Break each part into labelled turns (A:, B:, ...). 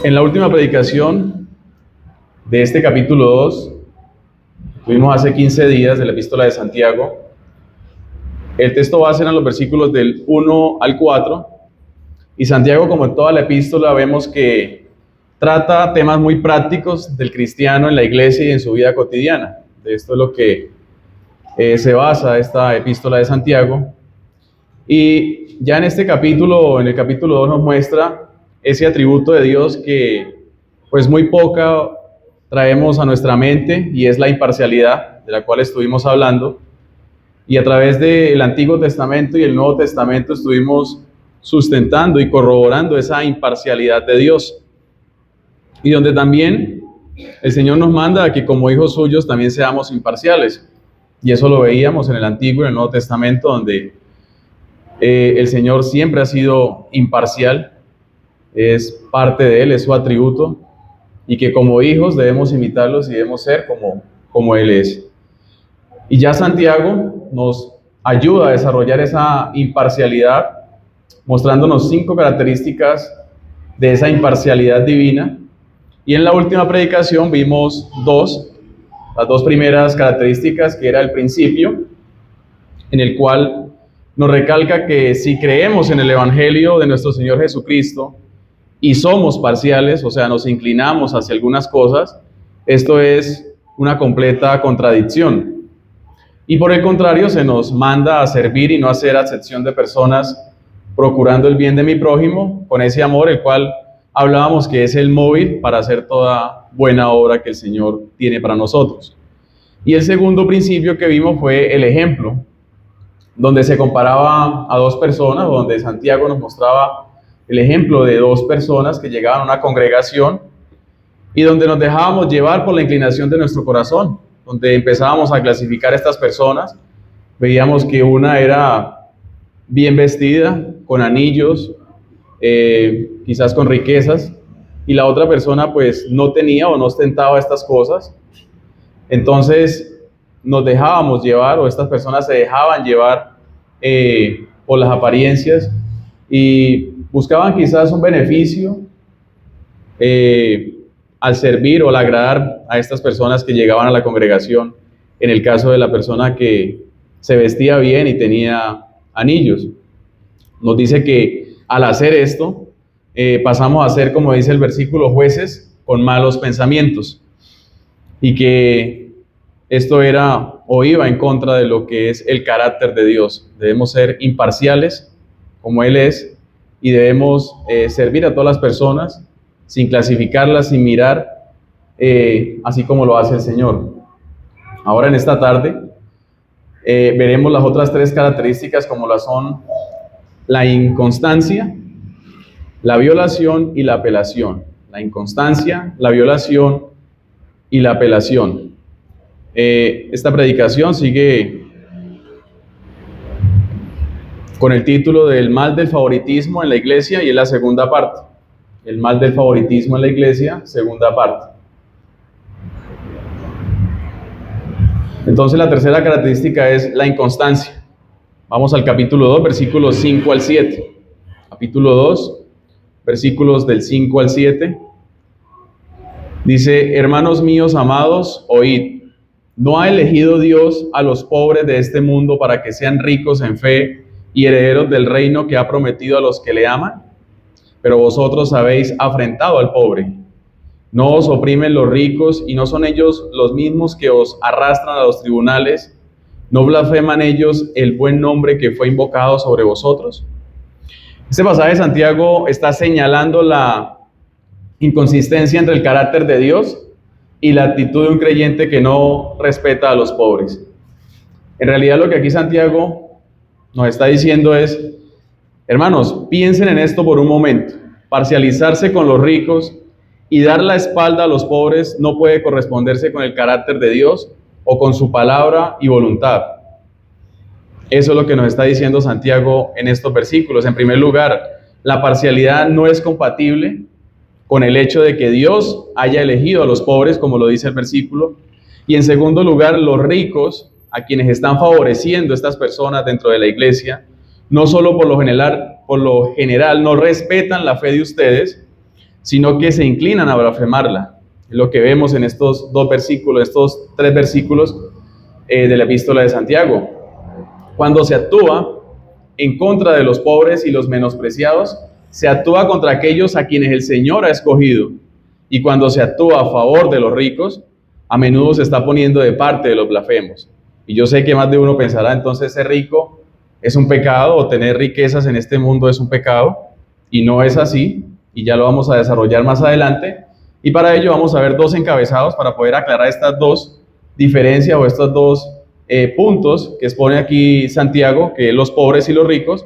A: En la última predicación de este capítulo 2, tuvimos hace 15 días de la epístola de Santiago. El texto base en los versículos del 1 al 4, y Santiago, como en toda la epístola, vemos que trata temas muy prácticos del cristiano en la iglesia y en su vida cotidiana. De esto es lo que se basa esta epístola de Santiago. Y ya en este capítulo, en el capítulo 2, nos muestra ese atributo de Dios que pues muy poca traemos a nuestra mente, y es la imparcialidad, de la cual estuvimos hablando. Y a través del Antiguo Testamento y el Nuevo Testamento estuvimos sustentando y corroborando esa imparcialidad de Dios. Y donde también el Señor nos manda a que como hijos suyos también seamos imparciales. Y eso lo veíamos en el Antiguo y en el Nuevo Testamento, donde el Señor siempre ha sido imparcial, es parte de Él, es su atributo, y que como hijos debemos imitarlos y debemos ser como Él es. Y ya Santiago nos ayuda a desarrollar esa imparcialidad, mostrándonos 5 características de esa imparcialidad divina. Y en la última predicación vimos las dos primeras características, que era el principio, en el cual nos recalca que si creemos en el Evangelio de nuestro Señor Jesucristo y somos parciales, o sea, nos inclinamos hacia algunas cosas, esto es una completa contradicción. Y por el contrario, se nos manda a servir y no hacer acepción de personas, procurando el bien de mi prójimo, con ese amor, el cual hablábamos que es el móvil para hacer toda buena obra que el Señor tiene para nosotros. Y el segundo principio que vimos fue el ejemplo, donde se comparaba a 2 personas, donde Santiago nos mostraba el ejemplo de 2 personas que llegaban a una congregación y donde nos dejábamos llevar por la inclinación de nuestro corazón, donde empezábamos a clasificar a estas personas. Veíamos que una era bien vestida, con anillos, quizás con riquezas, y la otra persona pues no tenía o no ostentaba estas cosas. Entonces nos dejábamos llevar, o estas personas se dejaban llevar por las apariencias y buscaban quizás un beneficio al servir o al agradar a estas personas que llegaban a la congregación, en el caso de la persona que se vestía bien y tenía anillos. Nos dice que al hacer esto, pasamos a ser, como dice el versículo, jueces con malos pensamientos, y que esto era o iba en contra de lo que es el carácter de Dios. Debemos ser imparciales como Él es, y debemos servir a todas las personas sin clasificarlas, sin mirar, así como lo hace el Señor. Ahora en esta tarde veremos las otras 3 características, como las son la inconstancia, la violación y la apelación. La inconstancia, la violación y la apelación. Esta predicación sigue con el título del mal del favoritismo en la iglesia, y es la segunda parte. El mal del favoritismo en la iglesia, segunda parte. Entonces la tercera característica es la inconstancia. Vamos al capítulo 2, versículos 5 al 7. Capítulo 2, versículos del 5 al 7. Dice: hermanos míos amados, oíd. ¿No ha elegido Dios a los pobres de este mundo para que sean ricos en fe y herederos del reino que ha prometido a los que le aman? Pero vosotros habéis afrentado al pobre. No os oprimen los ricos, y no son ellos los mismos que os arrastran a los tribunales. ¿No blasfeman ellos el buen nombre que fue invocado sobre vosotros? Este pasaje de Santiago está señalando la inconsistencia entre el carácter de Dios y la actitud de un creyente que no respeta a los pobres. En realidad lo que aquí Santiago nos está diciendo es: hermanos, piensen en esto por un momento. Parcializarse con los ricos y dar la espalda a los pobres no puede corresponderse con el carácter de Dios o con su palabra y voluntad. Eso es lo que nos está diciendo Santiago en estos versículos. En primer lugar, la parcialidad no es compatible con el hecho de que Dios haya elegido a los pobres, como lo dice el versículo. Y en segundo lugar, los ricos, a quienes están favoreciendo estas personas dentro de la iglesia, no solo por lo general no respetan la fe de ustedes, sino que se inclinan a blasfemarla. Es lo que vemos en estos estos 3 versículos de la epístola de Santiago. Cuando se actúa en contra de los pobres y los menospreciados, se actúa contra aquellos a quienes el Señor ha escogido. Y cuando se actúa a favor de los ricos, a menudo se está poniendo de parte de los blasfemos. Y yo sé que más de uno pensará, entonces ser rico es un pecado, o tener riquezas en este mundo es un pecado, y no es así, y ya lo vamos a desarrollar más adelante. Y para ello vamos a ver 2 encabezados para poder aclarar estas 2 diferencias o estos 2 puntos que expone aquí Santiago, que es los pobres y los ricos.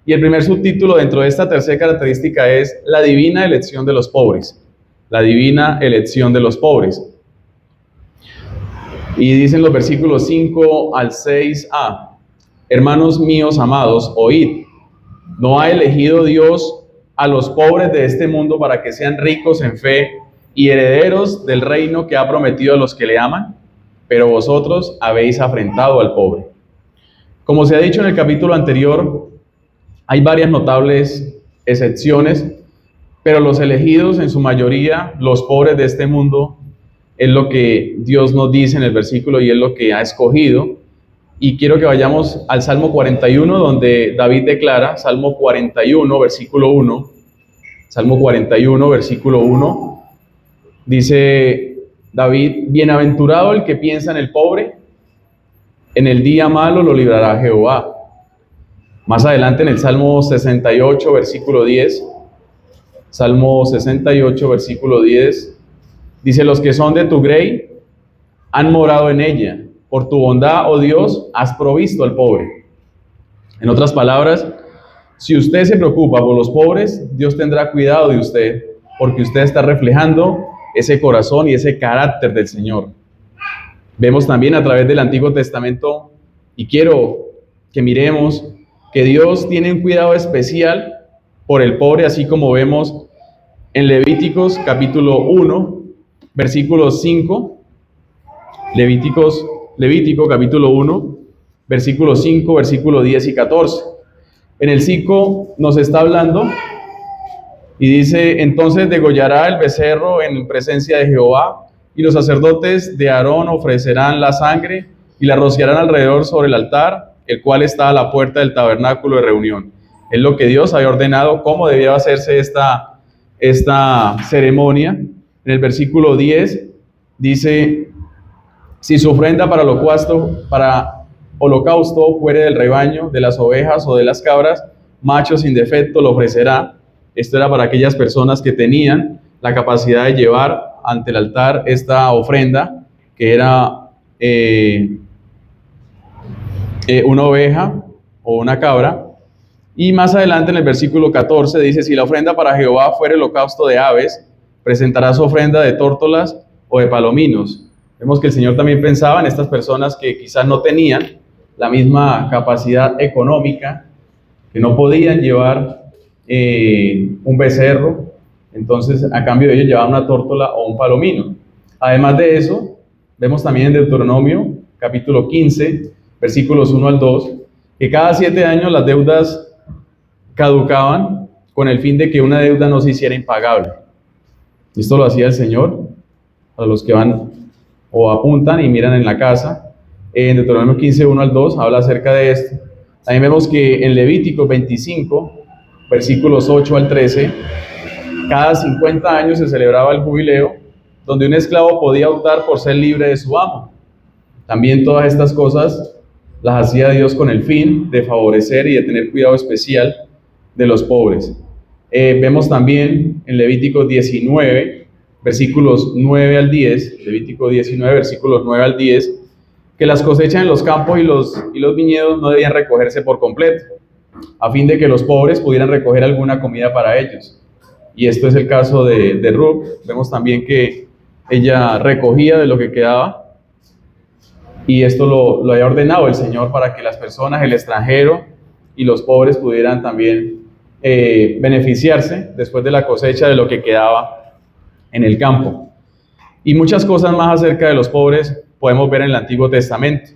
A: Y el primer subtítulo dentro de esta tercera característica es la divina elección de los pobres. La divina elección de los pobres. Y dicen los versículos 5 al 6a: hermanos míos amados, oíd, ¿no ha elegido Dios a los pobres de este mundo para que sean ricos en fe y herederos del reino que ha prometido a los que le aman? Pero vosotros habéis afrentado al pobre. Como se ha dicho en el capítulo anterior, hay varias notables excepciones, pero los elegidos en su mayoría, los pobres de este mundo, es lo que Dios nos dice en el versículo y es lo que ha escogido. Y quiero que vayamos al Salmo 41, donde David declara, Salmo 41, versículo 1, Salmo 41, versículo 1, dice David: bienaventurado el que piensa en el pobre, en el día malo lo librará Jehová. Más adelante en el Salmo 68, versículo 10, Salmo 68, versículo 10, dice: los que son de tu grey han morado en ella. Por tu bondad, oh Dios, has provisto al pobre. En otras palabras, si usted se preocupa por los pobres, Dios tendrá cuidado de usted, porque usted está reflejando ese corazón y ese carácter del Señor. Vemos también a través del Antiguo Testamento, y quiero que miremos, que Dios tiene un cuidado especial por el pobre, así como vemos en Levíticos capítulo 1, versículo 5, Levítico capítulo 1, versículo 5, versículo 10 y 14. En el 5 nos está hablando y dice: entonces degollará el becerro en presencia de Jehová, y los sacerdotes de Aarón ofrecerán la sangre y la rociarán alrededor sobre el altar, el cual está a la puerta del tabernáculo de reunión. Es lo que Dios había ordenado, cómo debía hacerse esta ceremonia. En el versículo 10 dice: si su ofrenda para holocausto fuere del rebaño, de las ovejas o de las cabras, macho sin defecto lo ofrecerá. Esto era para aquellas personas que tenían la capacidad de llevar ante el altar esta ofrenda, que era una oveja o una cabra. Y más adelante en el versículo 14 dice: si la ofrenda para Jehová fuere holocausto de aves, presentará su ofrenda de tórtolas o de palominos. Vemos que el Señor también pensaba en estas personas que quizás no tenían la misma capacidad económica, que no podían llevar un becerro, entonces a cambio de ello llevaban una tórtola o un palomino. Además de eso, vemos también en Deuteronomio capítulo 15, versículos 1 al 2, que cada 7 años las deudas caducaban con el fin de que una deuda no se hiciera impagable. Esto lo hacía el Señor a los que van o apuntan y miran en la casa. En Deuteronomio 15, 1 al 2 habla acerca de esto. También vemos que en Levítico 25, versículos 8 al 13, cada 50 años se celebraba el jubileo, donde un esclavo podía optar por ser libre de su amo. También todas estas cosas las hacía Dios con el fin de favorecer y de tener cuidado especial de los pobres. Vemos también en Levítico 19, versículos 9 al 10, Levítico 19, versículos 9 al 10, que las cosechas en los campos y los viñedos no debían recogerse por completo, a fin de que los pobres pudieran recoger alguna comida para ellos. Y esto es el caso de Ruth. Vemos también que ella recogía de lo que quedaba, y esto lo había ordenado el Señor para que las personas, el extranjero y los pobres pudieran también beneficiarse después de la cosecha de lo que quedaba en el campo. Y muchas cosas más acerca de los pobres podemos ver en el Antiguo Testamento.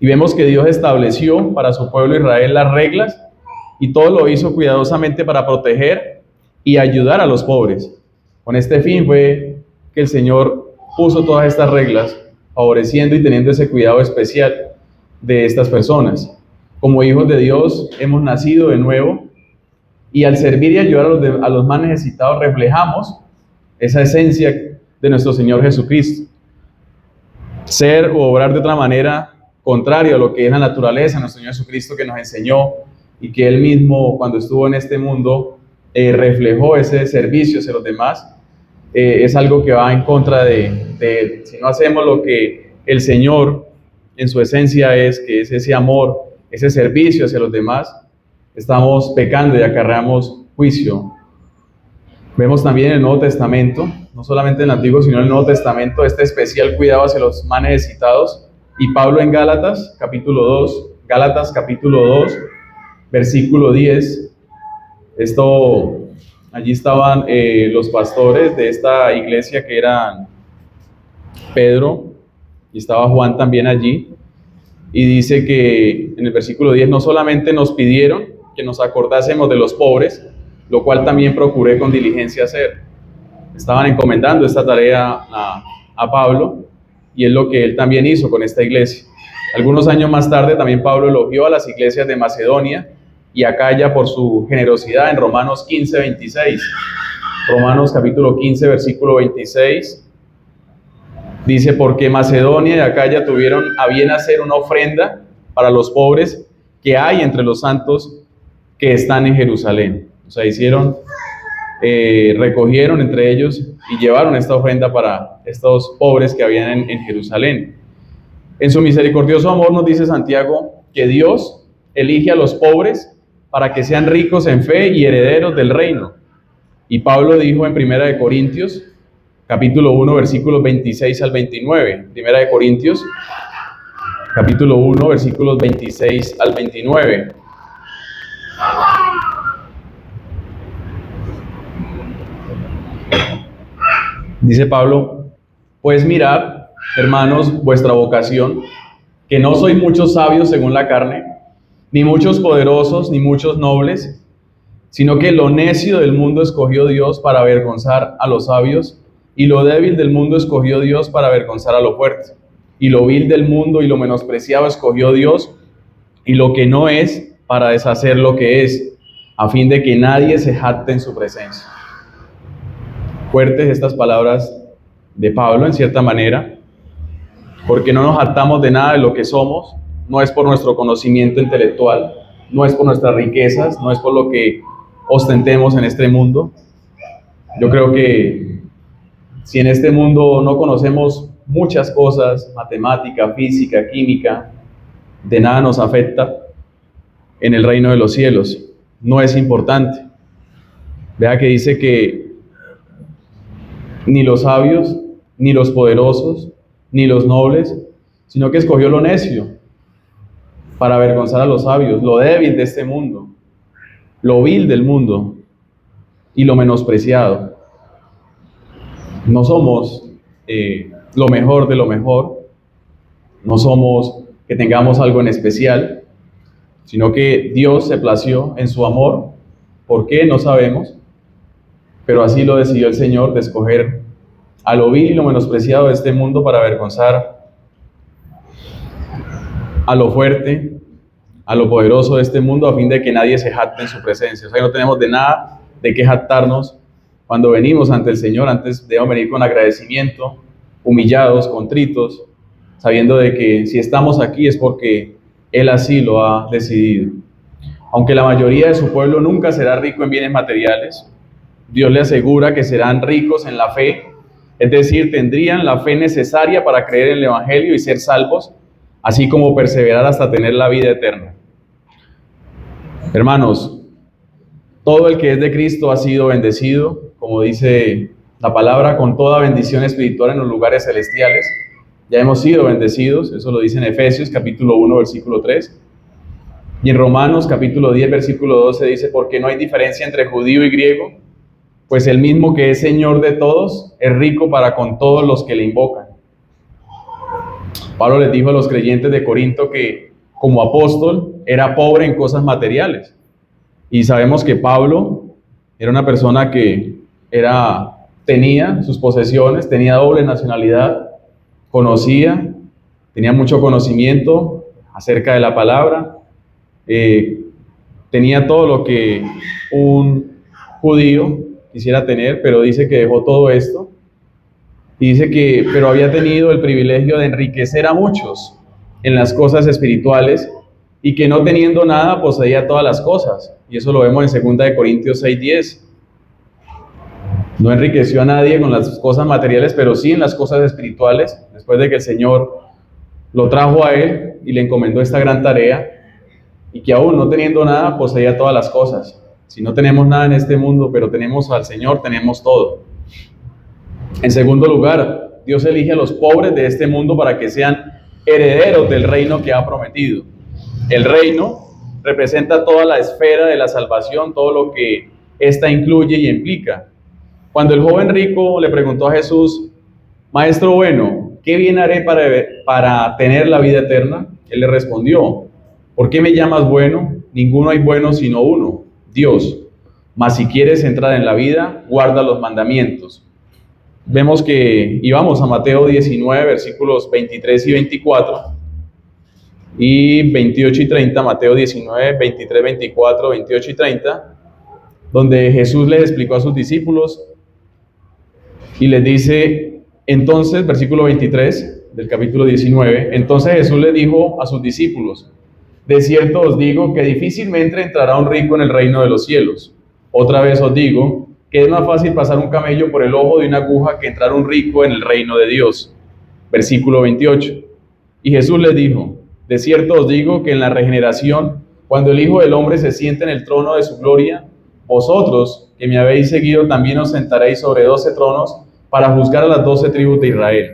A: Y vemos que Dios estableció para su pueblo Israel las reglas, y todo lo hizo cuidadosamente para proteger y ayudar a los pobres. Con este fin fue que el Señor puso todas estas reglas, favoreciendo y teniendo ese cuidado especial de estas personas. Como hijos de Dios hemos nacido de nuevo y al servir y ayudar a los más necesitados reflejamos esa esencia de nuestro Señor Jesucristo. Ser o obrar de otra manera contrario a lo que es la naturaleza de nuestro Señor Jesucristo, que nos enseñó y que Él mismo cuando estuvo en este mundo reflejó ese servicio hacia los demás, es algo que va en contra de Él. Si no hacemos lo que el Señor en su esencia es, que es ese amor, ese servicio hacia los demás, estamos pecando y acarreamos juicio. Vemos también en el Nuevo Testamento, no solamente en el Antiguo, sino en el Nuevo Testamento, este especial cuidado hacia los más necesitados. Y Pablo en Gálatas, capítulo 2, versículo 10, allí estaban los pastores de esta iglesia que eran Pedro, y estaba Juan también allí, y dice que en el versículo 10, no solamente nos pidieron que nos acordásemos de los pobres, lo cual también procuré con diligencia hacer. Estaban encomendando esta tarea a Pablo, y es lo que él también hizo con esta iglesia. Algunos años más tarde también Pablo elogió a las iglesias de Macedonia y Acaya por su generosidad en Romanos 15, 26. Romanos capítulo 15, versículo 26. Dice, porque Macedonia y Acaya tuvieron a bien hacer una ofrenda para los pobres que hay entre los santos que están en Jerusalén. O sea, recogieron entre ellos y llevaron esta ofrenda para estos pobres que habían en Jerusalén. En su misericordioso amor nos dice Santiago que Dios elige a los pobres para que sean ricos en fe y herederos del reino. Y Pablo dijo en 1 Corintios, capítulo 1, versículos 26 al 29. 1 Corintios, capítulo 1, versículos 26 al 29. Dice Pablo, pues mirad, hermanos, vuestra vocación, que no sois muchos sabios según la carne, ni muchos poderosos, ni muchos nobles, sino que lo necio del mundo escogió Dios para avergonzar a los sabios, y lo débil del mundo escogió Dios para avergonzar a lo fuerte. Y lo vil del mundo y lo menospreciado escogió Dios, y lo que no es, para deshacer lo que es, a fin de que nadie se jacte en su presencia. Fuertes estas palabras de Pablo, en cierta manera, porque no nos jactamos de nada de lo que somos, no es por nuestro conocimiento intelectual, no es por nuestras riquezas, no es por lo que ostentemos en este mundo. Yo creo que si en este mundo no conocemos muchas cosas, matemática, física, química, de nada nos afecta en el reino de los cielos. No es importante. Vea que dice que ni los sabios, ni los poderosos, ni los nobles, sino que escogió lo necio para avergonzar a los sabios, lo débil de este mundo, lo vil del mundo y lo menospreciado. No somos lo mejor de lo mejor, no somos que tengamos algo en especial, sino que Dios se plació en su amor. ¿Por qué? No sabemos, pero así lo decidió el Señor, de escoger a lo vil y lo menospreciado de este mundo para avergonzar a lo fuerte, a lo poderoso de este mundo, a fin de que nadie se jacte en su presencia. O sea, no tenemos de nada de qué jactarnos cuando venimos ante el Señor. Antes debemos venir con agradecimiento, humillados, contritos, sabiendo de que si estamos aquí es porque Él así lo ha decidido. Aunque la mayoría de su pueblo nunca será rico en bienes materiales, Dios le asegura que serán ricos en la fe, es decir, tendrían la fe necesaria para creer en el Evangelio y ser salvos, así como perseverar hasta tener la vida eterna. Hermanos, todo el que es de Cristo ha sido bendecido, como dice la palabra, con toda bendición espiritual en los lugares celestiales. Ya hemos sido bendecidos, eso lo dice en Efesios capítulo 1, versículo 3. Y en Romanos capítulo 10, versículo 12 dice, porque no hay diferencia entre judío y griego, pues el mismo que es Señor de todos es rico para con todos los que le invocan. Pablo les dijo a los creyentes de Corinto que como apóstol era pobre en cosas materiales. Y sabemos que Pablo era una persona que era tenía sus posesiones, tenía doble nacionalidad, conocía, tenía mucho conocimiento acerca de la palabra, tenía todo lo que un judío quisiera tener, pero dice que dejó todo esto y dice que, pero había tenido el privilegio de enriquecer a muchos en las cosas espirituales y que no teniendo nada poseía todas las cosas. Y eso lo vemos en 2 Corintios 6:10. No enriqueció a nadie con las cosas materiales, pero sí en las cosas espirituales, después de que el Señor lo trajo a él y le encomendó esta gran tarea, y que aún no teniendo nada, poseía todas las cosas. Si no tenemos nada en este mundo, pero tenemos al Señor, tenemos todo. En segundo lugar, Dios elige a los pobres de este mundo para que sean herederos del reino que ha prometido. El reino representa toda la esfera de la salvación, todo lo que ésta incluye y implica. Cuando el joven rico le preguntó a Jesús: Maestro bueno, ¿qué bien haré para tener la vida eterna? Él le respondió: ¿por qué me llamas bueno? Ninguno hay bueno sino uno, Dios. Mas si quieres entrar en la vida, guarda los mandamientos. Vemos que íbamos a Mateo 19, versículos 23 y 24, y 28 y 30, Mateo 19, 23, 24, 28 y 30, donde Jesús les explicó a sus discípulos y les dice, entonces, versículo 23 del capítulo 19, entonces Jesús les dijo a sus discípulos: de cierto os digo que difícilmente entrará un rico en el reino de los cielos. Otra vez os digo que es más fácil pasar un camello por el ojo de una aguja que entrar un rico en el reino de Dios. Versículo 28. Y Jesús les dijo: de cierto os digo que en la regeneración, cuando el Hijo del Hombre se siente en el trono de su gloria, vosotros que me habéis seguido también os sentaréis sobre 12 tronos para juzgar a las 12 tribus de Israel.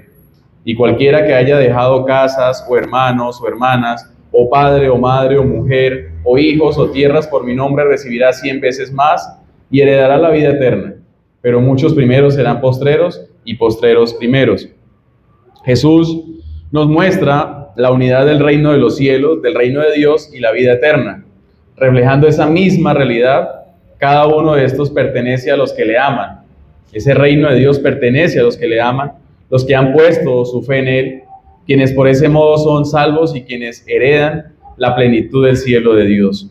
A: Y cualquiera que haya dejado casas, o hermanos, o hermanas, o padre, o madre, o mujer, o hijos, o tierras por mi nombre, recibirá 100 veces más y heredará la vida eterna. Pero muchos primeros serán postreros, y postreros primeros. Jesús nos muestra la unidad del reino de los cielos, del reino de Dios y la vida eterna. Reflejando esa misma realidad, cada uno de estos pertenece a los que le aman. Ese reino de Dios pertenece a los que le aman, los que han puesto su fe en Él, quienes por ese modo son salvos y quienes heredan la plenitud del cielo de Dios.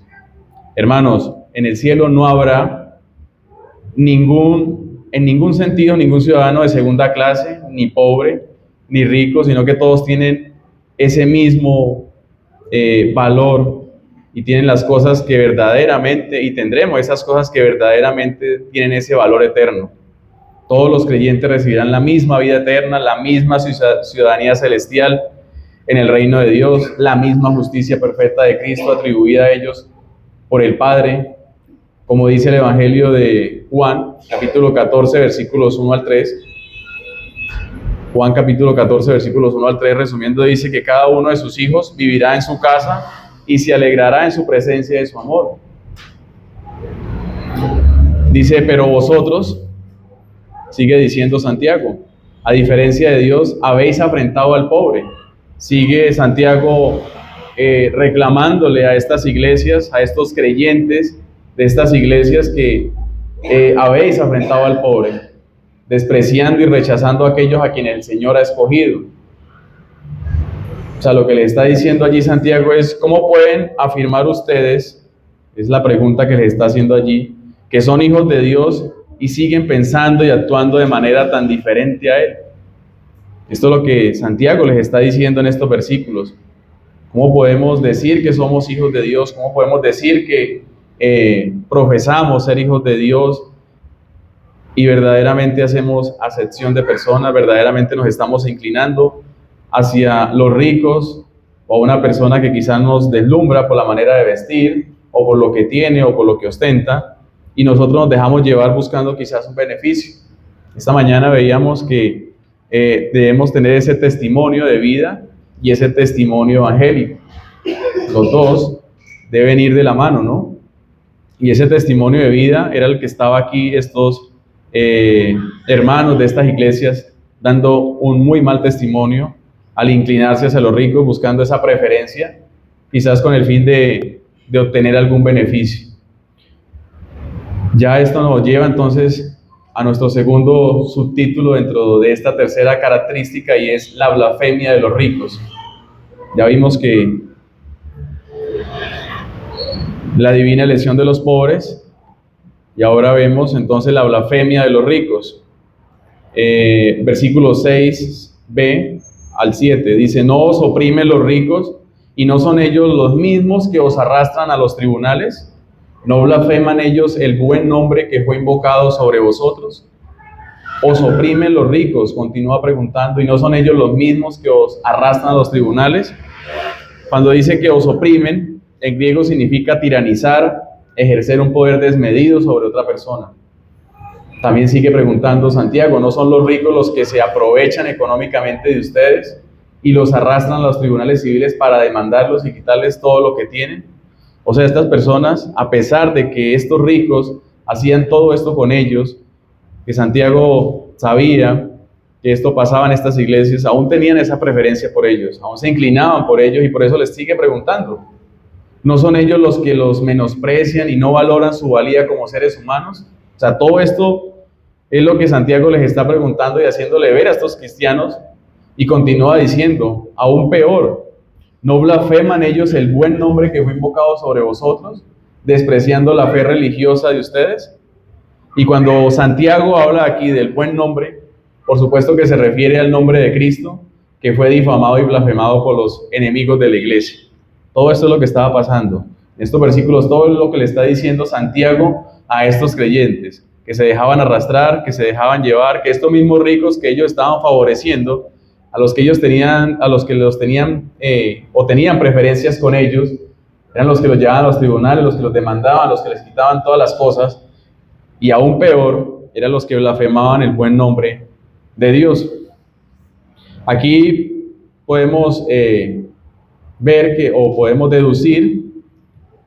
A: Hermanos, en el cielo no habrá en ningún sentido ningún ciudadano de segunda clase, ni pobre, ni rico, sino que todos tienen ese mismo valor y tienen las cosas que verdaderamente, y tendremos esas cosas que verdaderamente tienen ese valor eterno. Todos los creyentes recibirán la misma vida eterna, la misma ciudadanía celestial en el reino de Dios, la misma justicia perfecta de Cristo atribuida a ellos por el Padre, como dice el Evangelio de Juan, capítulo 14, versículos 1 al 3. Juan capítulo 14, versículos 1 al 3, resumiendo, dice que cada uno de sus hijos vivirá en su casa y se alegrará en su presencia de su amor. Dice, pero vosotros, sigue diciendo Santiago, a diferencia de Dios, habéis afrentado al pobre. Sigue Santiago reclamándole a estas iglesias, a estos creyentes de estas iglesias que habéis afrentado al pobre, despreciando y rechazando a aquellos a quienes el Señor ha escogido. O sea, lo que le está diciendo allí Santiago es, ¿cómo pueden afirmar ustedes, es la pregunta que les está haciendo allí, que son hijos de Dios y siguen pensando y actuando de manera tan diferente a Él? Esto es lo que Santiago les está diciendo en estos versículos. ¿Cómo podemos decir que somos hijos de Dios? ¿Cómo podemos decir que profesamos ser hijos de Dios y verdaderamente hacemos acepción de personas, verdaderamente nos estamos inclinando hacia los ricos o a una persona que quizás nos deslumbra por la manera de vestir o por lo que tiene o por lo que ostenta, y nosotros nos dejamos llevar buscando quizás un beneficio? Esta mañana veíamos que debemos tener ese testimonio de vida y ese testimonio evangélico. Los dos deben ir de la mano, ¿no? Y ese testimonio de vida era el que estaba aquí estos hermanos de estas iglesias dando un muy mal testimonio al inclinarse hacia los ricos, buscando esa preferencia, quizás con el fin de obtener algún beneficio. Ya esto nos lleva entonces a nuestro segundo subtítulo dentro de esta tercera característica, y es la blasfemia de los ricos. Ya vimos que la divina elección de los pobres, y ahora vemos entonces la blasfemia de los ricos. Versículo 6b al 7 dice: no os oprimen los ricos, y no son ellos los mismos que os arrastran a los tribunales. ¿No blasfeman ellos el buen nombre que fue invocado sobre vosotros? ¿Os oprimen los ricos? Continúa preguntando, ¿y no son ellos los mismos que os arrastran a los tribunales? Cuando dice que os oprimen, en griego significa tiranizar, ejercer un poder desmedido sobre otra persona. También sigue preguntando Santiago, ¿no son los ricos los que se aprovechan económicamente de ustedes y los arrastran a los tribunales civiles para demandarlos y quitarles todo lo que tienen? O sea, estas personas, a pesar de que estos ricos hacían todo esto con ellos, que Santiago sabía que esto pasaba en estas iglesias, aún tenían esa preferencia por ellos, aún se inclinaban por ellos, y por eso les sigue preguntando. ¿No son ellos los que los menosprecian y no valoran su valía como seres humanos? O sea, todo esto es lo que Santiago les está preguntando y haciéndole ver a estos cristianos, y continúa diciendo, aún peor, ¿no blasfeman ellos el buen nombre que fue invocado sobre vosotros, despreciando la fe religiosa de ustedes? Y cuando Santiago habla aquí del buen nombre, por supuesto que se refiere al nombre de Cristo, que fue difamado y blasfemado por los enemigos de la iglesia. Todo esto es lo que estaba pasando. En estos versículos, todo es lo que le está diciendo Santiago a estos creyentes, que se dejaban arrastrar, que se dejaban llevar, que estos mismos ricos que ellos estaban favoreciendo, a los que ellos tenían, a los que los tenían o tenían preferencias con ellos, eran los que los llevaban a los tribunales, los que los demandaban, los que les quitaban todas las cosas, y aún peor, eran los que blasfemaban el buen nombre de Dios. Aquí podemos ver que, o podemos deducir,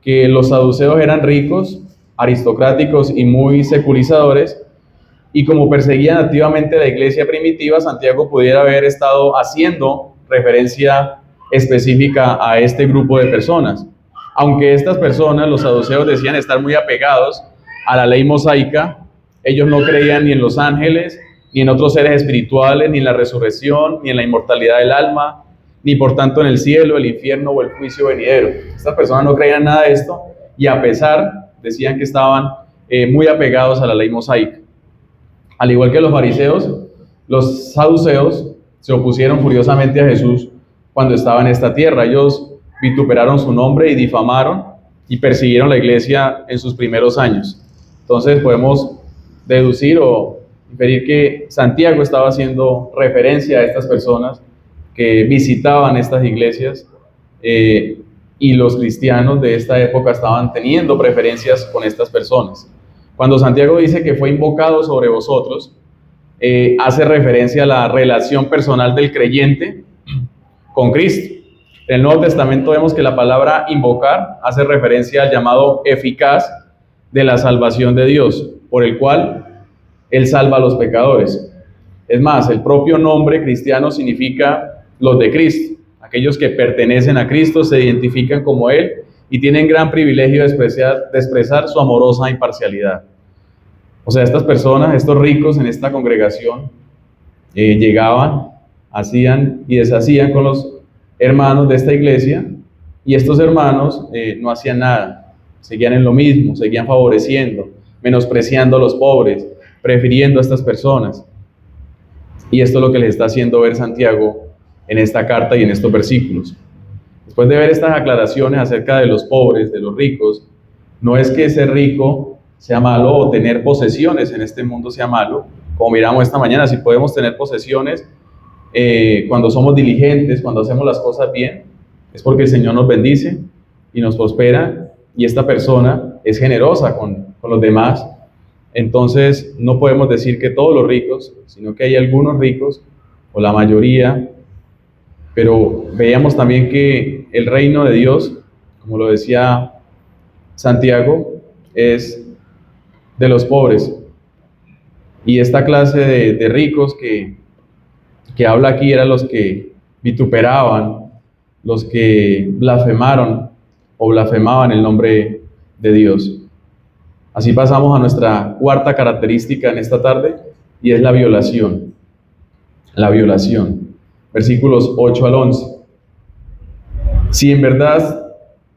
A: que los saduceos eran ricos, aristocráticos y muy securizadores, y como perseguían activamente la iglesia primitiva, Santiago pudiera haber estado haciendo referencia específica a este grupo de personas. Aunque estas personas, los saduceos, decían estar muy apegados a la ley mosaica, ellos no creían ni en los ángeles, ni en otros seres espirituales, ni en la resurrección, ni en la inmortalidad del alma, ni por tanto en el cielo, el infierno o el juicio venidero. Estas personas no creían nada de esto, y a pesar, decían que estaban muy apegados a la ley mosaica. Al igual que los fariseos, los saduceos se opusieron furiosamente a Jesús cuando estaba en esta tierra. Ellos vituperaron su nombre y difamaron y persiguieron la iglesia en sus primeros años. Entonces podemos deducir o inferir que Santiago estaba haciendo referencia a estas personas que visitaban estas iglesias, y los cristianos de esta época estaban teniendo preferencias con estas personas. Cuando Santiago dice que fue invocado sobre vosotros, hace referencia a la relación personal del creyente con Cristo. En el Nuevo Testamento vemos que la palabra invocar hace referencia al llamado eficaz de la salvación de Dios, por el cual Él salva a los pecadores. Es más, el propio nombre cristiano significa los de Cristo. Aquellos que pertenecen a Cristo se identifican como Él y tienen gran privilegio de expresar su amorosa imparcialidad. O sea, estas personas, estos ricos en esta congregación, llegaban, hacían y deshacían con los hermanos de esta iglesia, y estos hermanos no hacían nada, seguían en lo mismo, seguían favoreciendo, menospreciando a los pobres, prefiriendo a estas personas. Y esto es lo que les está haciendo ver Santiago en esta carta y en estos versículos. Después de ver estas aclaraciones acerca de los pobres, de los ricos, no es que ser rico sea malo o tener posesiones en este mundo sea malo. Como miramos esta mañana, si podemos tener posesiones cuando somos diligentes, cuando hacemos las cosas bien, es porque el Señor nos bendice y nos prospera, y esta persona es generosa con los demás. Entonces no podemos decir que todos los ricos, sino que hay algunos ricos, o la mayoría. Pero veíamos también que el reino de Dios, como lo decía Santiago, es de los pobres. Y esta clase de ricos que habla aquí eran los que vituperaban, los que blasfemaron o blasfemaban el nombre de Dios. Así pasamos a nuestra cuarta característica en esta tarde, y es la violación. La violación. Versículos 8 al 11. Si en verdad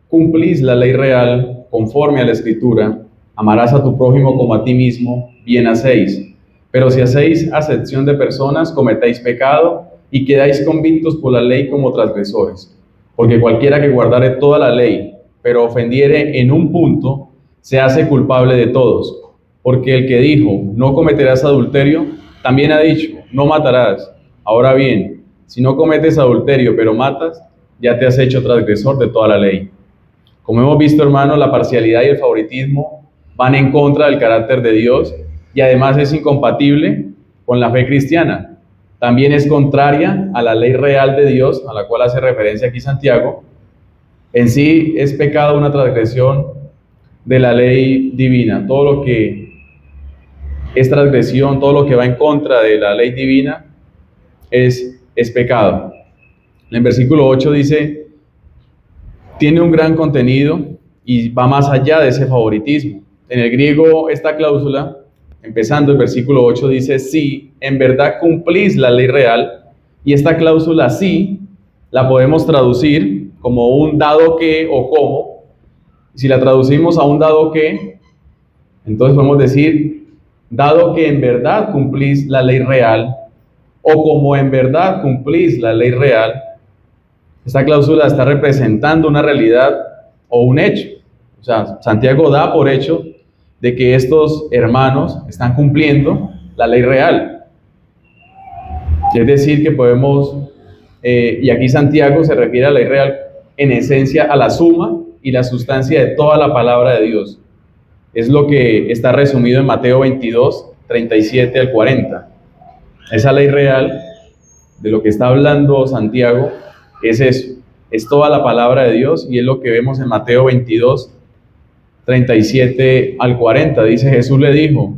A: cumplís la ley real conforme a la Escritura, amarás a tu prójimo como a ti mismo, bien hacéis. Pero si hacéis acepción de personas, cometéis pecado y quedáis convictos por la ley como transgresores. Porque cualquiera que guardare toda la ley, pero ofendiere en un punto, se hace culpable de todos. Porque el que dijo, no cometerás adulterio, también ha dicho, no matarás. Ahora bien, si no cometes adulterio, pero matas, ya te has hecho transgresor de toda la ley. Como hemos visto, hermanos, la parcialidad y el favoritismo van en contra del carácter de Dios y además es incompatible con la fe cristiana. También es contraria a la ley real de Dios, a la cual hace referencia aquí Santiago. En sí es pecado una transgresión de la ley divina. Todo lo que es transgresión, todo lo que va en contra de la ley divina es pecado. En versículo 8 dice, tiene un gran contenido y va más allá de ese favoritismo. En el griego esta cláusula, empezando el versículo 8, dice, si en verdad cumplís la ley real, y esta cláusula sí la podemos traducir como un dado que o como. Si la traducimos a un dado que, entonces podemos decir, dado que en verdad cumplís la ley real, o como en verdad cumplís la ley real. Esta cláusula está representando una realidad o un hecho. O sea, Santiago da por hecho de que estos hermanos están cumpliendo la ley real. Es decir, que podemos, y aquí Santiago se refiere a la ley real en esencia a la suma y la sustancia de toda la palabra de Dios. Es lo que está resumido en Mateo 22, 37 al 40. Esa ley real de lo que está hablando Santiago es eso, es toda la palabra de Dios, y es lo que vemos en Mateo 22, 37 al 40. Dice, Jesús le dijo,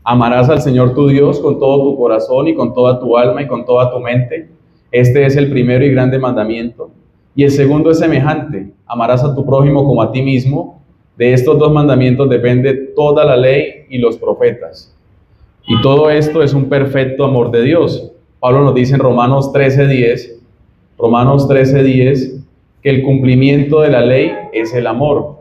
A: amarás al Señor tu Dios con todo tu corazón y con toda tu alma y con toda tu mente. Este es el primero y grande mandamiento. Y el segundo es semejante, amarás a tu prójimo como a ti mismo. De estos dos mandamientos depende toda la ley y los profetas. Y todo esto es un perfecto amor de Dios. Pablo nos dice en Romanos 13:10, que el cumplimiento de la ley es el amor.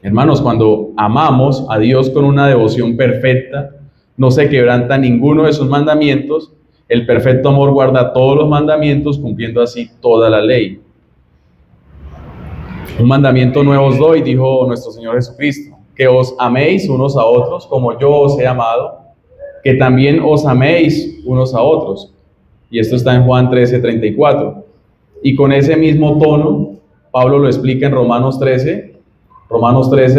A: Hermanos, cuando amamos a Dios con una devoción perfecta, no se quebranta ninguno de sus mandamientos. El perfecto amor guarda todos los mandamientos, cumpliendo así toda la ley. Un mandamiento nuevo os doy, dijo nuestro Señor Jesucristo, que os améis unos a otros como yo os he amado, que también os améis unos a otros. Y esto está en Juan 13:34. Y con ese mismo tono, Pablo lo explica en Romanos 13,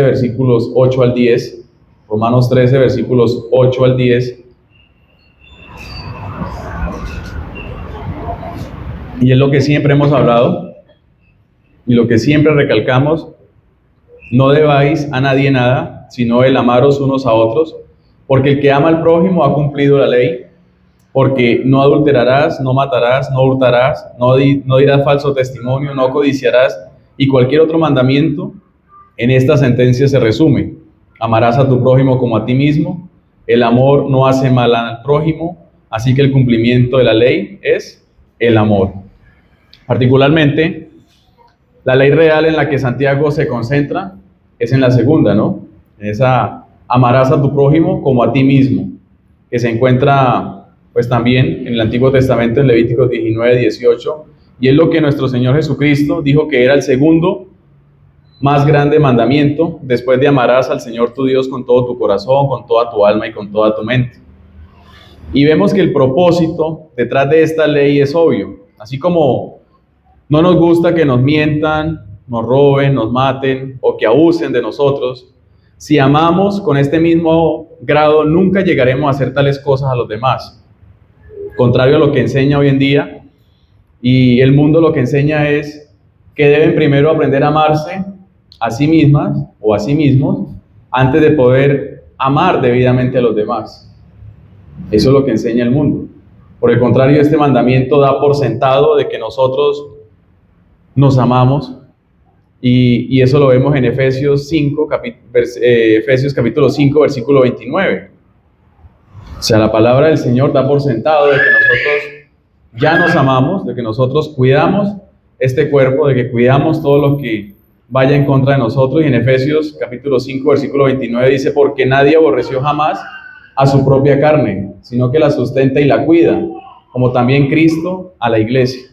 A: versículos 8 al 10. Romanos 13, versículos 8 al 10. Y es lo que siempre hemos hablado y lo que siempre recalcamos: no debáis a nadie nada, sino el amaros unos a otros, porque el que ama al prójimo ha cumplido la ley. Porque no adulterarás, no matarás, no hurtarás, no dirás falso testimonio, no codiciarás, y cualquier otro mandamiento en esta sentencia se resume: amarás a tu prójimo como a ti mismo. El amor no hace mal al prójimo, así que el cumplimiento de la ley es el amor. Particularmente, la ley real en la que Santiago se concentra es en la segunda, ¿no? Esa amarás a tu prójimo como a ti mismo, que se encuentra pues también en el Antiguo Testamento, en Levíticos 19:18, y es lo que nuestro Señor Jesucristo dijo que era el segundo más grande mandamiento, después de amarás al Señor tu Dios con todo tu corazón, con toda tu alma y con toda tu mente. Y vemos que el propósito detrás de esta ley es obvio. Así como no nos gusta que nos mientan, nos roben, nos maten o que abusen de nosotros, si amamos con este mismo grado, nunca llegaremos a hacer tales cosas a los demás. Contrario a lo que enseña hoy en día, y el mundo lo que enseña es que deben primero aprender a amarse a sí mismas o a sí mismos antes de poder amar debidamente a los demás. Eso es lo que enseña el mundo. Por el contrario, este mandamiento da por sentado de que nosotros nos amamos Y eso lo vemos en Efesios capítulo 5, versículo 29. O sea, la palabra del Señor da por sentado de que nosotros ya nos amamos, de que nosotros cuidamos este cuerpo, de que cuidamos todo lo que vaya en contra de nosotros. Y en Efesios capítulo 5, versículo 29 dice: porque nadie aborreció jamás a su propia carne, sino que la sustenta y la cuida, como también Cristo a la iglesia.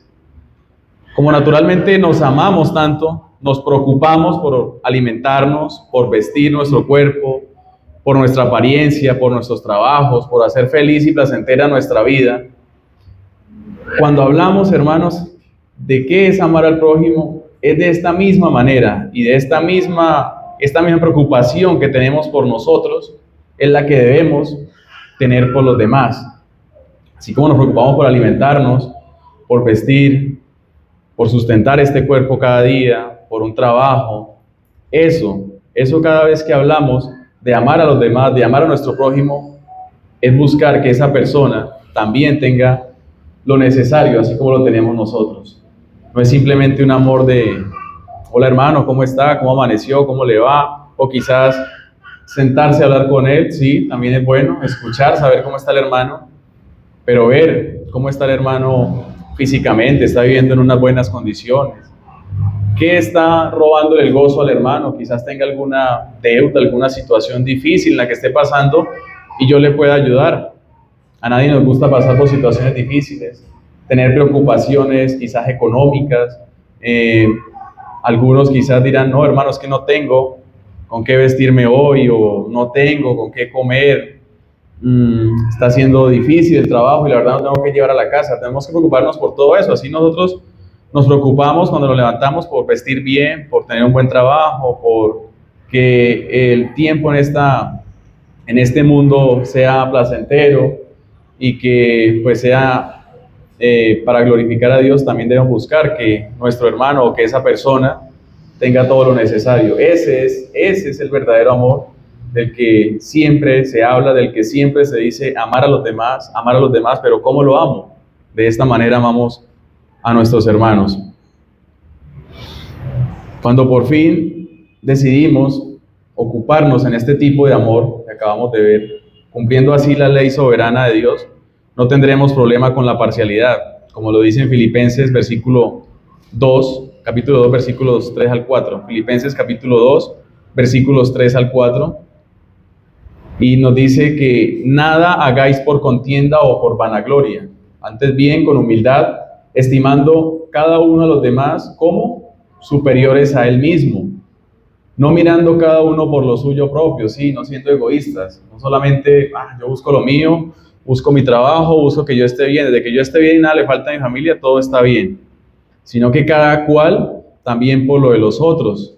A: Como naturalmente nos amamos tanto, nos preocupamos por alimentarnos, por vestir nuestro cuerpo, por nuestra apariencia, por nuestros trabajos, por hacer feliz y placentera nuestra vida. Cuando hablamos, hermanos, de qué es amar al prójimo, es de esta misma manera y de esta misma preocupación que tenemos por nosotros, es la que debemos tener por los demás. Así como nos preocupamos por alimentarnos, por vestir, por sustentar este cuerpo cada día, por un trabajo, eso cada vez que hablamos de amar a los demás, de amar a nuestro prójimo, es buscar que esa persona también tenga lo necesario, así como lo tenemos nosotros. No es simplemente un amor de, hola hermano, ¿cómo está? ¿Cómo amaneció? ¿Cómo le va? O quizás sentarse a hablar con él, sí, también es bueno, escuchar, saber cómo está el hermano, pero ver cómo está el hermano físicamente, está viviendo en unas buenas condiciones. ¿Qué está robándole el gozo al hermano? Quizás tenga alguna deuda, alguna situación difícil en la que esté pasando y yo le pueda ayudar. A nadie nos gusta pasar por situaciones difíciles, tener preocupaciones quizás económicas. Algunos quizás dirán: no, hermano, es que no tengo con qué vestirme hoy, o no tengo con qué comer. Está siendo difícil el trabajo y la verdad no tengo que llevar a la casa. Tenemos que preocuparnos por todo eso. Así nosotros nos preocupamos cuando nos levantamos por vestir bien, por tener un buen trabajo, por que el tiempo en este mundo sea placentero y que pues sea para glorificar a Dios. También debemos buscar que nuestro hermano o que esa persona tenga todo lo necesario. Ese es el verdadero amor del que siempre se habla, del que siempre se dice amar a los demás, pero ¿cómo lo amo? De esta manera amamos a nuestros hermanos. Cuando por fin decidimos ocuparnos en este tipo de amor que acabamos de ver, cumpliendo así la ley soberana de Dios, no tendremos problema con la parcialidad, como lo dice en Filipenses capítulo 2, versículos 3 al 4. Filipenses capítulo 2, versículos 3 al 4. Y nos dice que nada hagáis por contienda o por vanagloria, antes bien con humildad, estimando cada uno a los demás como superiores a él mismo, no mirando cada uno por lo suyo propio, sí, no siendo egoístas, no solamente yo busco lo mío, busco mi trabajo, busco que yo esté bien, desde que yo esté bien y nada le falta a mi familia, todo está bien, sino que cada cual también por lo de los otros,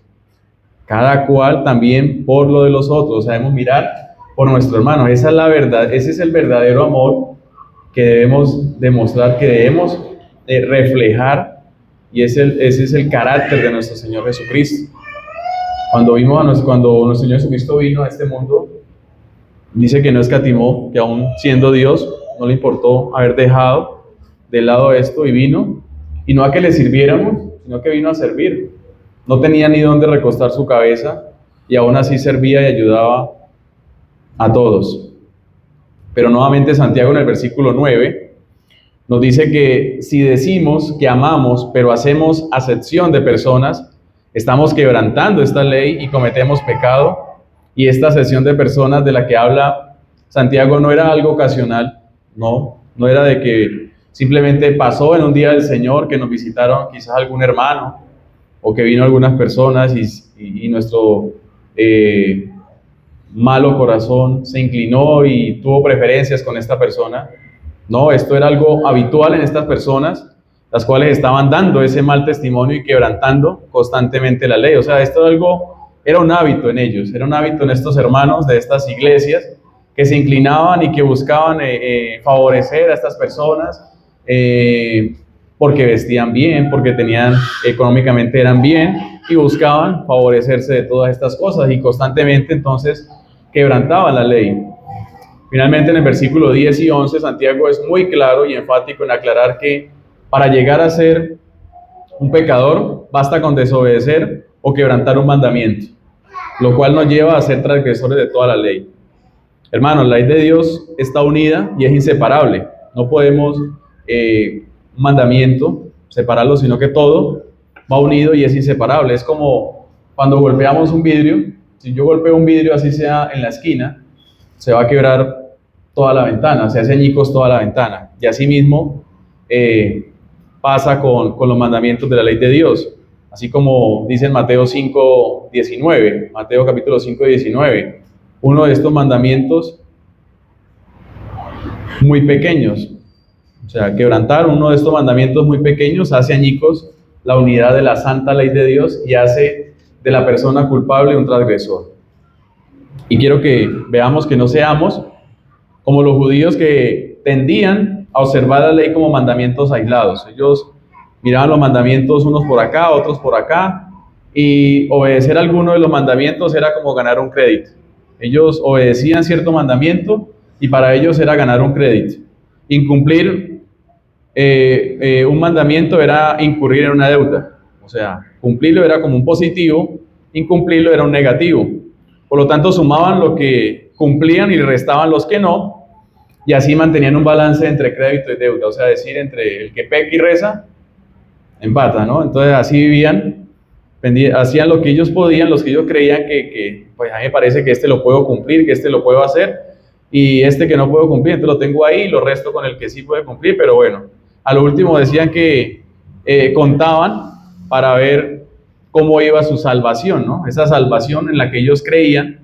A: sabemos mirar por nuestro hermano. Esa es la verdad, ese es el verdadero amor que debemos demostrar, que debemos reflejar, y ese es el carácter de nuestro Señor Jesucristo. Cuando nuestro Señor Jesucristo vino a este mundo, dice que no escatimó, que aún siendo Dios, no le importó haber dejado de lado esto y vino, y no a que le sirviéramos, sino que vino a servir. No tenía ni dónde recostar su cabeza, y aún así servía y ayudaba a todos. Pero nuevamente Santiago en el versículo 9 nos dice que si decimos que amamos, pero hacemos acepción de personas, estamos quebrantando esta ley y cometemos pecado. Y esta acepción de personas de la que habla Santiago no era algo ocasional, no era de que simplemente pasó en un día del Señor que nos visitaron quizás algún hermano, o que vino algunas personas y nuestro malo corazón se inclinó y tuvo preferencias con esta persona. No, esto era algo habitual en estas personas, las cuales estaban dando ese mal testimonio y quebrantando constantemente la ley. O sea, era un hábito en ellos, era un hábito en estos hermanos de estas iglesias que se inclinaban y que buscaban favorecer a estas personas porque vestían bien, porque económicamente eran bien y buscaban favorecerse de todas estas cosas y constantemente entonces quebrantaban la ley. Finalmente, en el versículo 10 y 11, Santiago es muy claro y enfático en aclarar que para llegar a ser un pecador basta con desobedecer o quebrantar un mandamiento, lo cual nos lleva a ser transgresores de toda la ley. Hermanos, la ley de Dios está unida y es inseparable. No podemos un mandamiento separarlo, sino que todo va unido y es inseparable. Es como cuando golpeamos un vidrio. Si yo golpeo un vidrio, así sea en la esquina, se va a quebrar toda la ventana, se hace añicos toda la ventana. Y así mismo pasa con los mandamientos de la ley de Dios. Así como dice en Mateo 5:19, Mateo capítulo 5:19, uno de estos mandamientos muy pequeños, o sea, quebrantar uno de estos mandamientos muy pequeños hace añicos la unidad de la santa ley de Dios y hace de la persona culpable un transgresor. Y quiero que veamos que no seamos como los judíos que tendían a observar la ley como mandamientos aislados. Ellos miraban los mandamientos unos por acá, otros por acá, y obedecer alguno de los mandamientos era como ganar un crédito. Ellos obedecían cierto mandamiento y para ellos era ganar un crédito. Incumplir un mandamiento era incurrir en una deuda. O sea, cumplirlo era como un positivo, incumplirlo era un negativo. Por lo tanto, sumaban lo que cumplían y restaban los que no, y así mantenían un balance entre crédito y deuda. O sea, decir, entre el que peca y reza, empata, ¿no? Entonces así vivían, hacían lo que ellos podían, los que ellos creían que pues a mí me parece que este lo puedo cumplir, que este lo puedo hacer, y este que no puedo cumplir, entonces lo tengo ahí, lo resto con el que sí puede cumplir. Pero bueno, a lo último decían que contaban para ver cómo iba su salvación, ¿no? Esa salvación en la que ellos creían,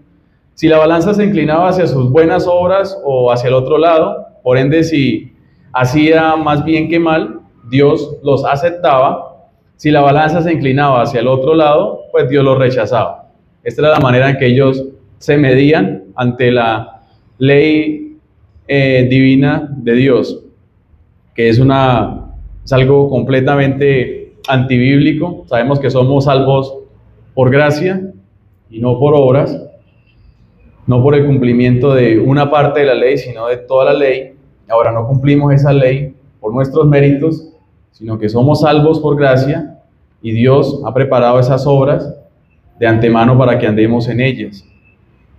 A: si la balanza se inclinaba hacia sus buenas obras o hacia el otro lado, por ende si hacía más bien que mal, Dios los aceptaba. Si la balanza se inclinaba hacia el otro lado, pues Dios los rechazaba. Esta era la manera en que ellos se medían ante la ley divina de Dios, que es algo completamente antibíblico. Sabemos que somos salvos por gracia y no por obras, no por el cumplimiento de una parte de la ley, sino de toda la ley. Ahora no cumplimos esa ley por nuestros méritos, sino que somos salvos por gracia y Dios ha preparado esas obras de antemano para que andemos en ellas.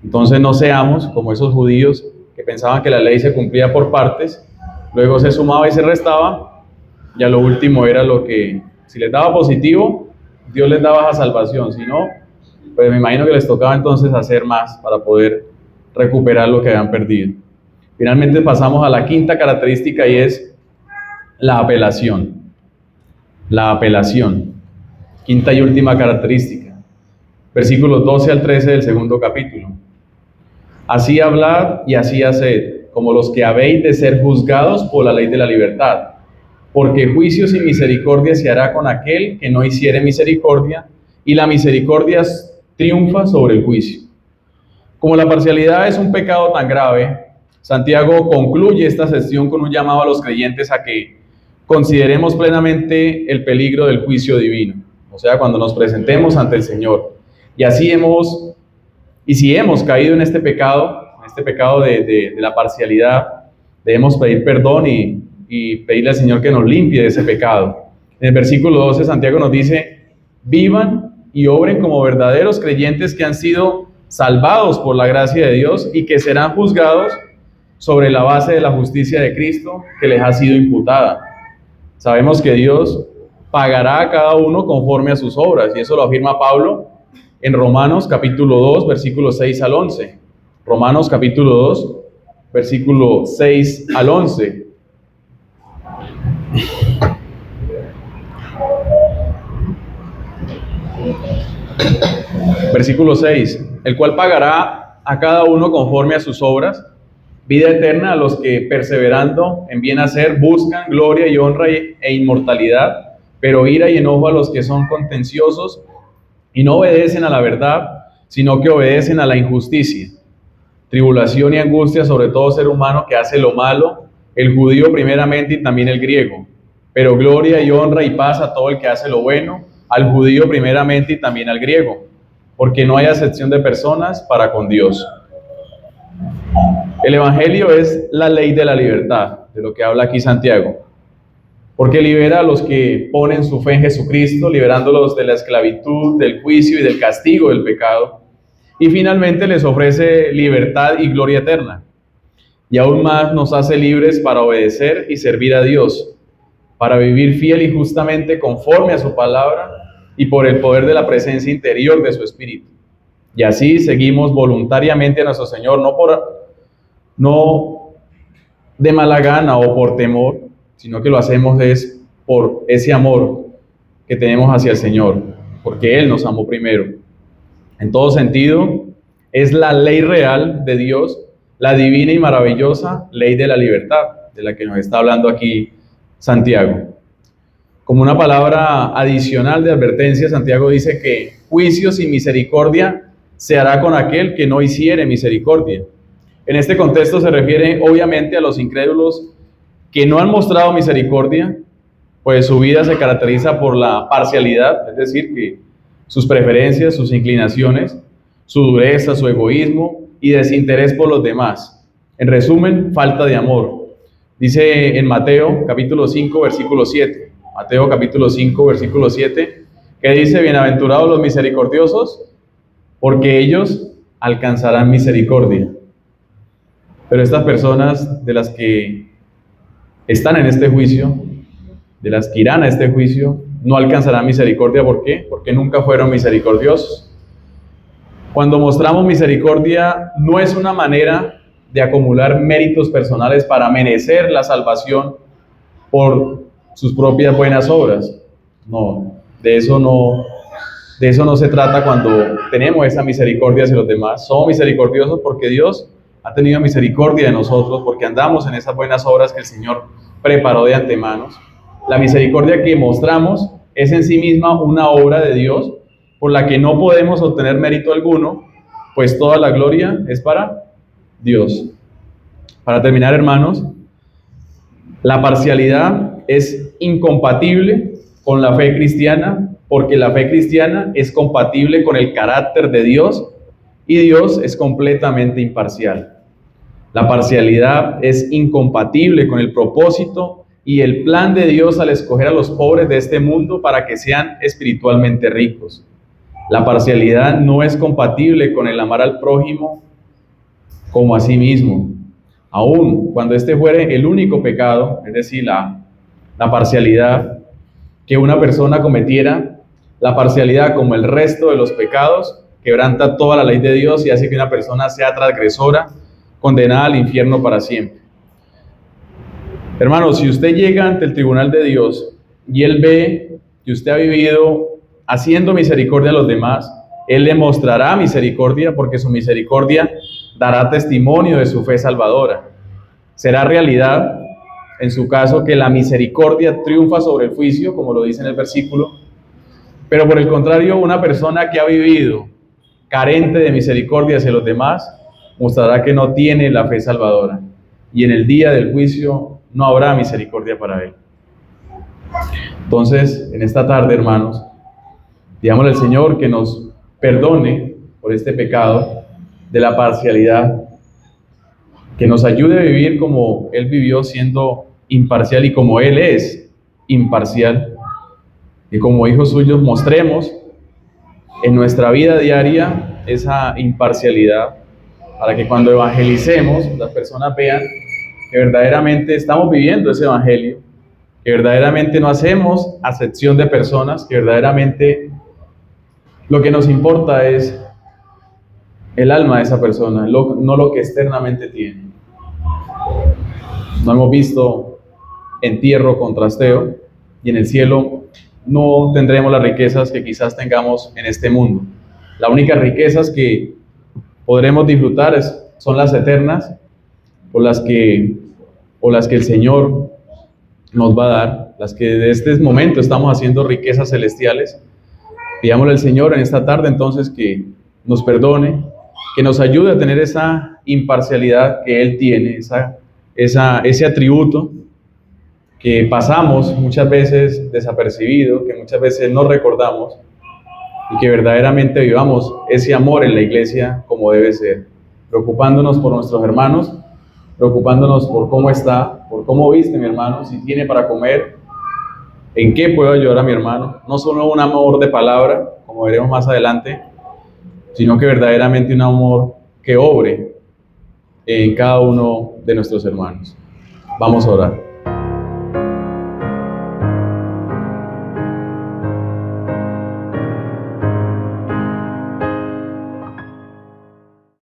A: Entonces no seamos como esos judíos que pensaban que la ley se cumplía por partes, luego se sumaba y se restaba, y a lo último era lo que, si les daba positivo, Dios les daba esa salvación, si no, pues me imagino que les tocaba entonces hacer más para poder recuperar lo que habían perdido. Finalmente pasamos a la quinta característica y es la apelación. La apelación. Quinta y última característica. Versículos 12 al 13 del segundo capítulo. Así hablad y así haced, como los que habéis de ser juzgados por la ley de la libertad. Porque juicio sin misericordia se hará con aquel que no hiciere misericordia, y la misericordia triunfa sobre el juicio. Como la parcialidad es un pecado tan grave, Santiago concluye esta sección con un llamado a los creyentes a que consideremos plenamente el peligro del juicio divino. O sea, cuando nos presentemos ante el Señor. Y si hemos caído en este pecado de la parcialidad, debemos pedir perdón y pedirle al Señor que nos limpie de ese pecado. En el versículo 12, Santiago nos dice: vivan y obren como verdaderos creyentes que han sido salvados por la gracia de Dios y que serán juzgados sobre la base de la justicia de Cristo que les ha sido imputada. Sabemos que Dios pagará a cada uno conforme a sus obras, y eso lo afirma Pablo en Romanos capítulo 2, versículos 6 al 11. Romanos capítulo 2, versículo 6 al 11. Versículo 6, el cual pagará a cada uno conforme a sus obras, vida eterna a los que perseverando en bien hacer buscan gloria y honra e inmortalidad, pero ira y enojo a los que son contenciosos y no obedecen a la verdad, sino que obedecen a la injusticia. Tribulación y angustia sobre todo ser humano que hace lo malo, el judío primeramente y también el griego, pero gloria y honra y paz a todo el que hace lo bueno, al judío primeramente y también al griego, porque no hay acepción de personas para con Dios. El Evangelio es la ley de la libertad, de lo que habla aquí Santiago. porque libera a los que ponen su fe en Jesucristo, liberándolos de la esclavitud, del juicio y del castigo del pecado. Y finalmente les ofrece libertad y gloria eterna. Y aún más nos hace libres para obedecer y servir a Dios, para vivir fiel y justamente conforme a su palabra y por el poder de la presencia interior de su Espíritu. Y así seguimos voluntariamente a nuestro Señor, no de mala gana o por temor, sino que lo hacemos es por ese amor que tenemos hacia el Señor, porque Él nos amó primero. En todo sentido, es la ley real de Dios, la divina y maravillosa ley de la libertad, de la que nos está hablando aquí Santiago. Como una palabra adicional de advertencia, Santiago dice que juicio sin misericordia se hará con aquel que no hiciere misericordia. En este contexto se refiere obviamente a los incrédulos que no han mostrado misericordia, pues su vida se caracteriza por la parcialidad, es decir, que sus preferencias, sus inclinaciones, su dureza, su egoísmo y desinterés por los demás. En resumen, falta de amor. Dice en Mateo capítulo 5, versículo 7. Mateo capítulo 5, versículo 7, que dice: bienaventurados los misericordiosos, porque ellos alcanzarán misericordia. Pero estas personas de las que están en este juicio, de las que irán a este juicio, no alcanzarán misericordia. ¿Por qué? Porque nunca fueron misericordiosos. Cuando mostramos misericordia, no es una manera de acumular méritos personales para merecer la salvación por sus propias buenas obras. No, de eso no se trata cuando tenemos esa misericordia hacia los demás. Somos misericordiosos porque Dios ha tenido misericordia de nosotros, porque andamos en esas buenas obras que el Señor preparó de antemano. La misericordia que mostramos es en sí misma una obra de Dios por la que no podemos obtener mérito alguno, pues toda la gloria es para Dios. Para terminar, hermanos, la parcialidad es incompatible con la fe cristiana, porque la fe cristiana es compatible con el carácter de Dios y Dios es completamente imparcial. La parcialidad es incompatible con el propósito y el plan de Dios al escoger a los pobres de este mundo para que sean espiritualmente ricos. La parcialidad no es compatible con el amar al prójimo como a sí mismo, aun cuando este fuere el único pecado, es decir, la parcialidad que una persona cometiera. La parcialidad, como el resto de los pecados, quebranta toda la ley de Dios y hace que una persona sea transgresora, condenada al infierno para siempre. Hermanos, si usted llega ante el tribunal de Dios y Él ve que usted ha vivido haciendo misericordia a los demás, Él le mostrará misericordia, porque su misericordia dará testimonio de su fe salvadora. Será realidad, en su caso, que la misericordia triunfa sobre el juicio, como lo dice en el versículo. Pero por el contrario, una persona que ha vivido carente de misericordia hacia los demás, mostrará que no tiene la fe salvadora. Y en el día del juicio no habrá misericordia para él. Entonces, en esta tarde, hermanos, digámosle al Señor que nos perdone por este pecado de la parcialidad, que nos ayude a vivir como Él vivió, siendo imparcial, y como Él es imparcial, y como hijos suyos mostremos en nuestra vida diaria esa imparcialidad, para que cuando evangelicemos las personas vean que verdaderamente estamos viviendo ese evangelio, que verdaderamente no hacemos acepción de personas, que verdaderamente lo que nos importa es el alma de esa persona, no lo que externamente tiene. No hemos visto entierro con trasteo, y en el cielo no tendremos las riquezas que quizás tengamos en este mundo. Las únicas riquezas que podremos disfrutar son las eternas, o las que el Señor nos va a dar, las que de este momento estamos haciendo riquezas celestiales. Pidámosle al Señor en esta tarde entonces que nos perdone, que nos ayude a tener esa imparcialidad que Él tiene, ese atributo que pasamos muchas veces desapercibido, que muchas veces no recordamos, y que verdaderamente vivamos ese amor en la iglesia como debe ser, preocupándonos por nuestros hermanos, preocupándonos por cómo está, por cómo viste mi hermano, si tiene para comer, ¿En qué puedo ayudar a mi hermano? No solo un amor de palabra, como veremos más adelante, sino que verdaderamente un amor que obre en cada uno de nuestros hermanos. Vamos a orar.